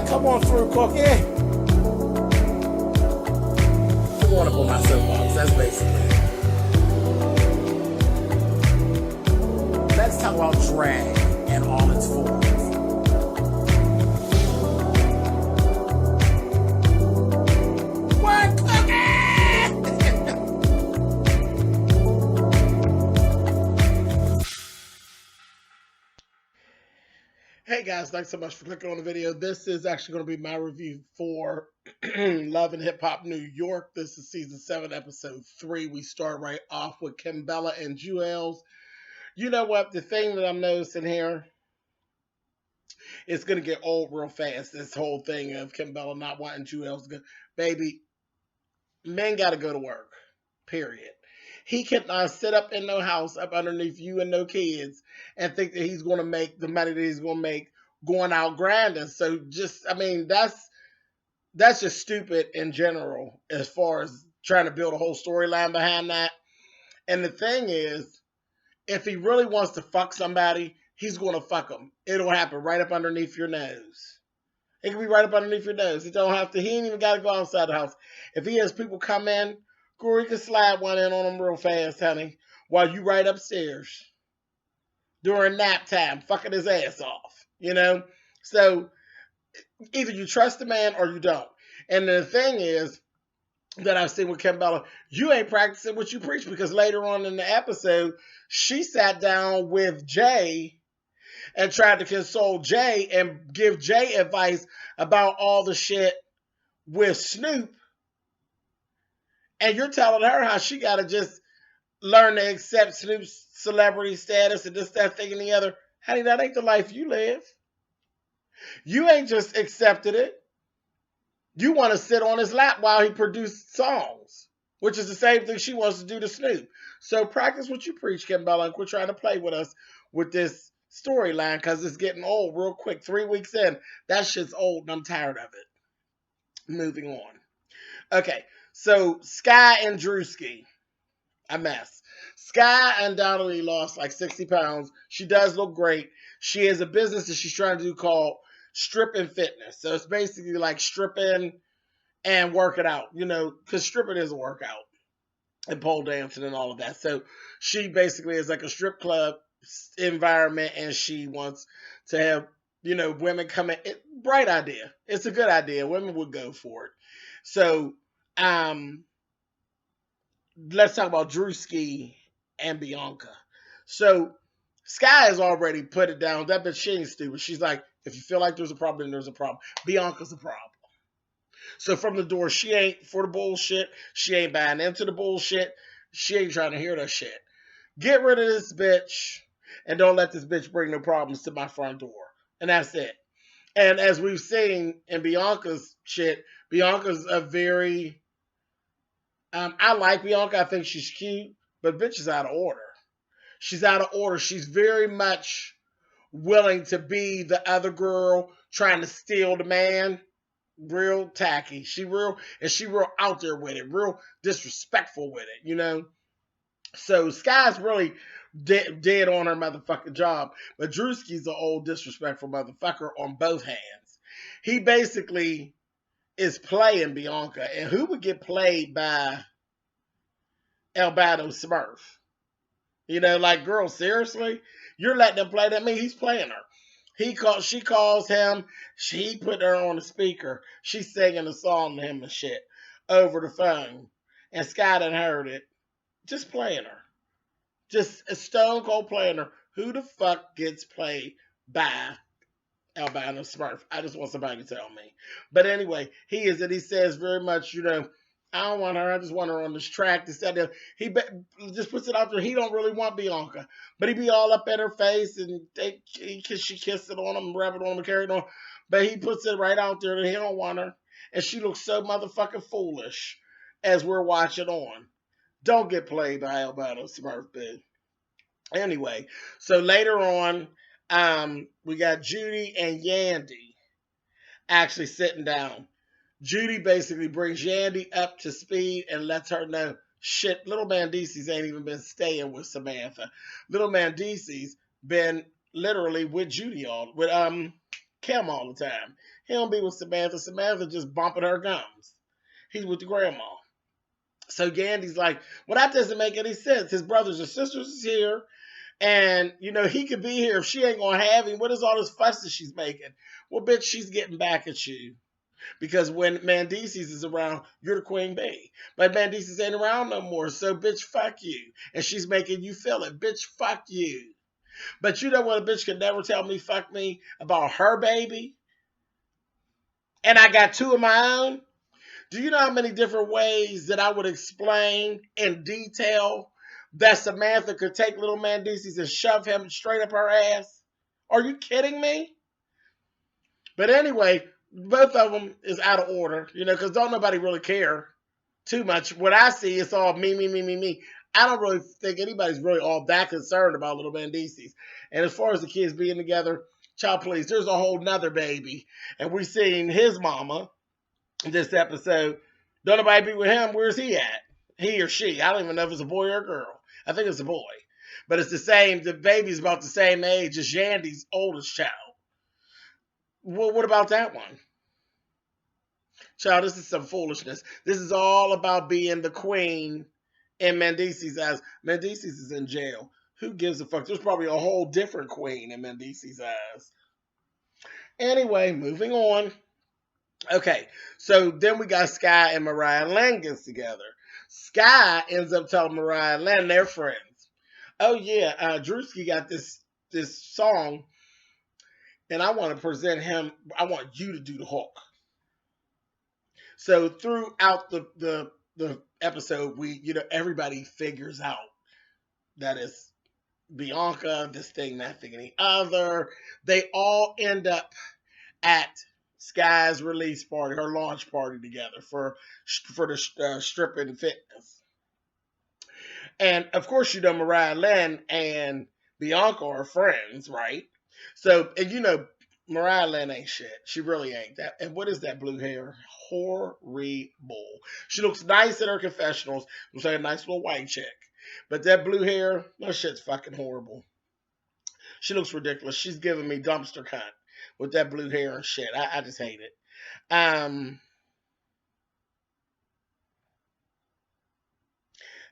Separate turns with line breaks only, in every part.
Come on through, Cookie. I want to put my soapbox. That's basically it. Let's talk about drag and all its forms. What, Cookie? Hey guys, thanks so much for clicking on the video. This is actually going to be my review for Love and Hip Hop New York. This is season 7, episode 3. We start right off with Kimella and Joel. You know what? The thing that I'm noticing here, it's going to get old real fast. This whole thing of Kimella not wanting Joel to go. Baby, men got to go to work. Period. He cannot sit up in no house up underneath you and no kids and think that he's going to make the money that he's going to make going out grinding. So just, I mean, that's just stupid in general as far as trying to build a whole storyline behind that. And the thing is, if he really wants to fuck somebody, he's going to fuck them. It'll happen right up underneath your nose. It can be right up underneath your nose. He ain't even got to go outside the house. If he has people come in, girl, you can slide one in on them real fast, honey, while you right upstairs during nap time, fucking his ass off, you know? So either you trust the man or you don't. And the thing is that I've seen with Kimella, you ain't practicing what you preach, because later on in the episode, she sat down with Jay and tried to console Jay and give Jay advice about all the shit with Snoop. And you're telling her how she got to just learn to accept Snoop's celebrity status and this, that, thing, and the other. Honey, that ain't the life you live. You ain't just accepted it. You want to sit on his lap while he produced songs, which is the same thing she wants to do to Snoop. So practice what you preach, Kimella, and quit trying to play with us with this storyline, because it's getting old real quick. 3 weeks in, that shit's old and I'm tired of it. Moving on. Okay. So, Sky and Drewski, a mess. Sky undoubtedly lost like 60 pounds. She does look great. She has a business that she's trying to do called Stripping Fitness. So, it's basically like stripping and working out, you know, because stripping is a workout and pole dancing and all of that. So, she basically is like a strip club environment, and she wants to have, you know, women come in. Bright idea. It's a good idea. Women would go for it. So, let's talk about Drewski and Bianca. So Sky has already put it down. That bitch, she ain't stupid. She's like, if you feel like there's a problem, then there's a problem. Bianca's a problem. So from the door, she ain't for the bullshit. She ain't buying into the bullshit. She ain't trying to hear that shit. Get rid of this bitch, and don't let this bitch bring no problems to my front door. And that's it. And as we've seen in Bianca's shit, Bianca's a very... I like Bianca. I think she's cute, but bitch is out of order. She's out of order. She's very much willing to be the other girl trying to steal the man. Real tacky. She real out there with it. Real disrespectful with it, you know? So Sky's really dead on her motherfucking job, but Drewski's an old disrespectful motherfucker on both hands. He basically is playing Bianca, and who would get played by Albino Smurf? You know, like, girl, seriously? You're letting him play that? I mean, he's playing her. She calls him, she put her on the speaker, she's singing a song to him and shit over the phone, and Sky done heard it. Just playing her. Just a stone cold playing her. Who the fuck gets played by Albino Smurf? I just want somebody to tell me. But anyway, he says very much, you know, I don't want her. I just want her on this track. He just puts it out there. He don't really want Bianca, but he be all up in her face, and she kissed it on him, rub it on him, and carried on. But he puts it right out there that he don't want her, and she looks so motherfucking foolish as we're watching on. Don't get played by Albino Smurf, bitch. Anyway, so later on, we got Judy and Yandy actually sitting down. Judy basically brings Yandy up to speed and lets her know, shit, little Mandisi's ain't even been staying with Samantha. Little Mandisi's been literally with Judy Kim all the time. He don't be with Samantha. Samantha just bumping her gums. He's with the grandma. So Yandy's like, well, that doesn't make any sense. His brothers and sisters is here. And, he could be here if she ain't going to have him. What is all this fuss that she's making? Well, bitch, she's getting back at you. Because when Mendices is around, you're the queen bee. But Mendices ain't around no more. So, bitch, fuck you. And she's making you feel it. Bitch, fuck you. But you know what? A bitch can never tell me fuck me about her baby. And I got two of my own. Do you know how many different ways that I would explain in detail that Samantha could take little Mendices and shove him straight up her ass? Are you kidding me? But anyway, both of them is out of order, because don't nobody really care too much. What I see is all me, me, me, me, me. I don't really think anybody's really all that concerned about little Mendices. And as far as the kids being together, child please, there's a whole nother baby. And we seen his mama in this episode. Don't nobody be with him. Where's he at? He or she. I don't even know if it's a boy or a girl. I think it's a boy. But it's the baby's about the same age as Yandy's oldest child. Well, what about that one? Child, this is some foolishness. This is all about being the queen in Mendices' eyes. Mendices is in jail. Who gives a fuck? There's probably a whole different queen in Mendices' eyes. Anyway, moving on. Okay, so then we got Sky and Mariah Lynn gets together. Sky ends up telling Mariah Lynn they're friends. Oh yeah, Drewski got this song, and I want to present him. I want you to do the hook. So throughout the episode, everybody figures out that it's Bianca, this thing, that thing, and the other. They all end up at Sky's release party, her launch party together for the stripping fitness. And of course, Mariah Lynn and Bianca are friends, right? So, and Mariah Lynn ain't shit. She really ain't that. And what is that blue hair? Horrible. She looks nice in her confessionals. Looks like a nice little white chick. But that blue hair, that shit's fucking horrible. She looks ridiculous. She's giving me dumpster cunt with that blue hair and shit. I just hate it.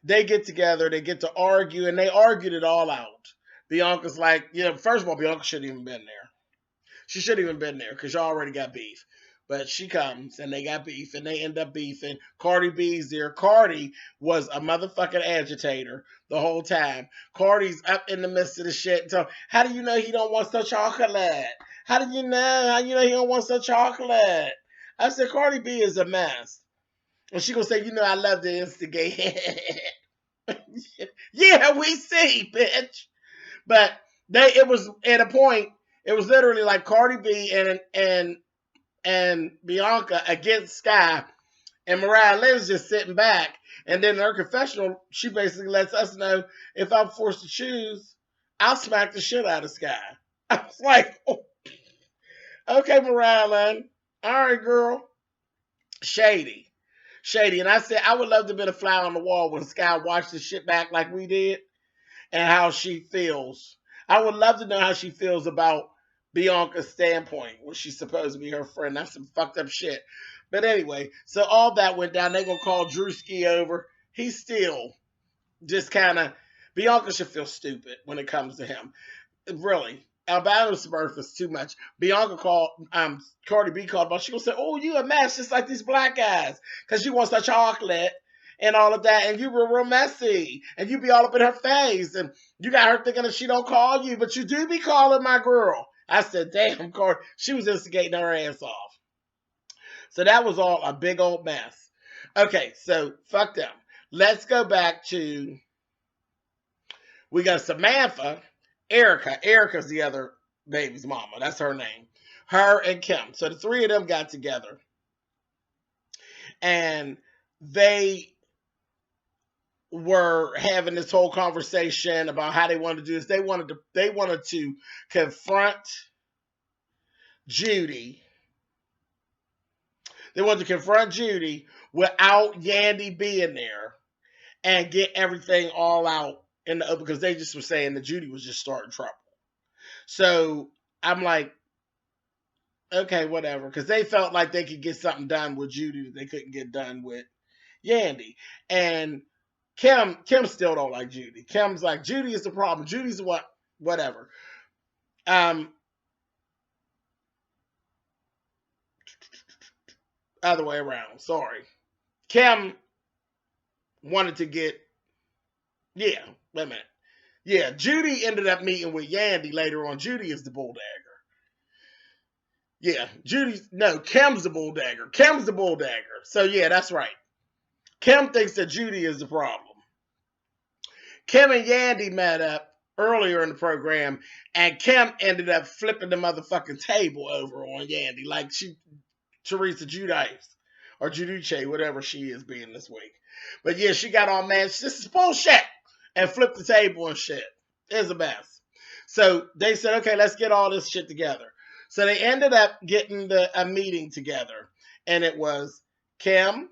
They get together, they get to argue, and they argued it all out. Bianca's like, first of all, Bianca shouldn't even been there. She shouldn't even been there because y'all already got beef. But she comes and they got beef and they end up beefing. Cardi B's there. Cardi was a motherfucking agitator the whole time. Cardi's up in the midst of the shit. So how do you know he don't want some chocolate? How do you know? How you know he don't want some chocolate? I said, Cardi B is a mess. And she gonna say, I love to instigate. Yeah, we see, bitch. But it was at a point, it was literally like Cardi B and Bianca against Sky, and Mariah Lynn's just sitting back. And then in her confessional, she basically lets us know, if I'm forced to choose, I'll smack the shit out of Sky. I was like, oh, okay, Mariah Lynn. All right, girl. Shady. And I said, I would love to be a fly on the wall when Sky watched the shit back like we did and how she feels. I would love to know how she feels about Bianca's standpoint when she's supposed to be her friend. That's some fucked up shit. But anyway, so all that went down. They're going to call Drewski over. He's still just kind of, Bianca should feel stupid when it comes to him. Really. Alabama Smurf is too much. Bianca called, Cardi B called, but she gonna say, oh, you a mess just like these black guys. Because she wants the chocolate and all of that. And you were real messy. And you be all up in her face. And you got her thinking that she don't call you, but you do be calling my girl. I said, damn, Cardi. She was instigating her ass off. So that was all a big old mess. Okay, so fuck them. Let's go back to, we got Samantha. Erica's the other baby's mama. That's her name. Her and Kim. So the three of them got together. And they were having this whole conversation about how they wanted to do this. They wanted to confront Judy. They wanted to confront Judy without Yandy being there and get everything all out in the open, because they just were saying that Judy was just starting trouble. So I'm like, Okay, whatever. Because they felt like they could get something done with Judy that they couldn't get done with Yandy. And Kim still don't like Judy. Kim's like, Judy is the problem. Judy's the whatever. Other way around. Sorry. Kim wanted to get, yeah, wait a minute. Yeah, Judy ended up meeting with Yandy later on. Judy is the bulldagger. Yeah, Kim's the bulldagger. Kim's the bulldagger. So yeah, that's right. Kim thinks that Judy is the problem. Kim and Yandy met up earlier in the program, and Kim ended up flipping the motherfucking table over on Yandy, like Teresa Giudice, or Giudice, whatever she is being this week. But yeah, she got all mad. This is bullshit, and flipped the table and shit. It's a mess. So they said, okay, let's get all this shit together. So they ended up getting a meeting together, and it was Kim,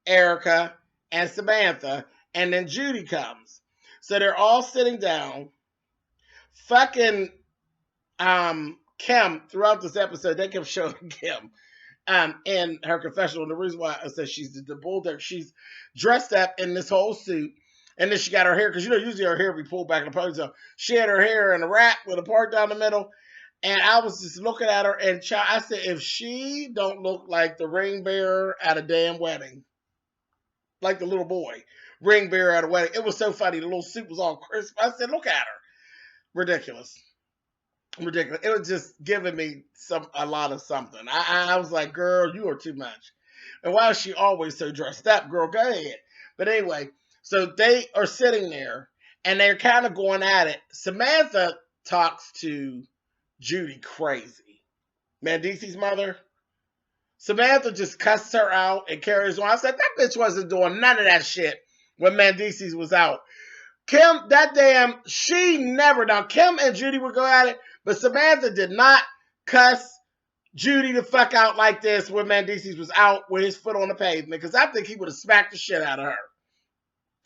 Erica, and Samantha, and then Judy comes. So they're all sitting down. Fucking Kim, throughout this episode, they kept showing Kim in her confessional. And the reason why I said she's the bulldog, she's dressed up in this whole suit. And then she got her hair, because usually her hair be pulled back in the ponytail. She had her hair in a wrap with a part down the middle. And I was just looking at her, and I said, if she don't look like the ring bearer at a damn wedding, like the little boy, ring bearer at a wedding. It was so funny. The little suit was all crisp. I said, look at her. Ridiculous. It was just giving me a lot of something. I was like, girl, you are too much. And why is she always so dressed up? Girl, go ahead. But anyway, so they are sitting there, and they're kind of going at it. Samantha talks to Judy crazy. Mandisi's mother. Samantha just cusses her out and carries on. I said, that bitch wasn't doing none of that shit when Mandisi's was out. Kim, she never, now Kim and Judy would go at it, but Samantha did not cuss Judy the fuck out like this when Mandisi's was out with his foot on the pavement, because I think he would have smacked the shit out of her.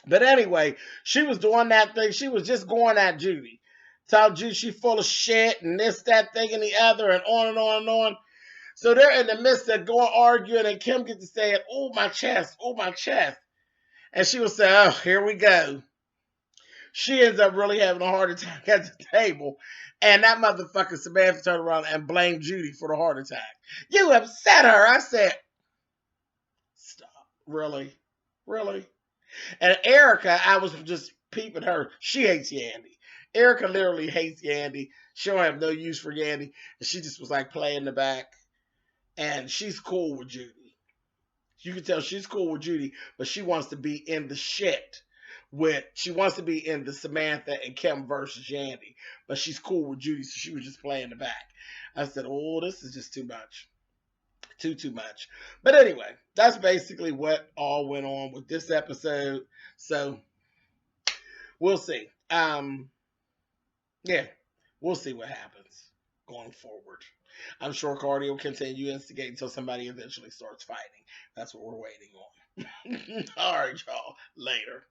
But anyway, she was doing that thing. She was just going at Judy. Told Judy she full of shit and this, that thing, and the other, and on and on and on. So they're in the midst of going arguing, and Kim gets to saying, oh, my chest, oh, my chest. And she will say, oh, here we go. She ends up really having a heart attack at the table. And that motherfucker Samantha turned around and blamed Judy for the heart attack. You upset her. I said, stop. Really? Really? And Erica, I was just peeping her. She hates Yandy. Erica literally hates Yandy. She don't have no use for Yandy. And she just was like playing in the back. And she's cool with Judy. You can tell she's cool with Judy, but she wants to be in the shit she wants to be in the Samantha and Kim versus Yandy, but she's cool with Judy, so she was just playing the back. I said, oh, this is just too much. Too much. But anyway, that's basically what all went on with this episode. So we'll see. Yeah, we'll see what happens going forward. I'm sure Cardi will continue to instigate until somebody eventually starts fighting. That's what we're waiting on. All right, y'all. Later.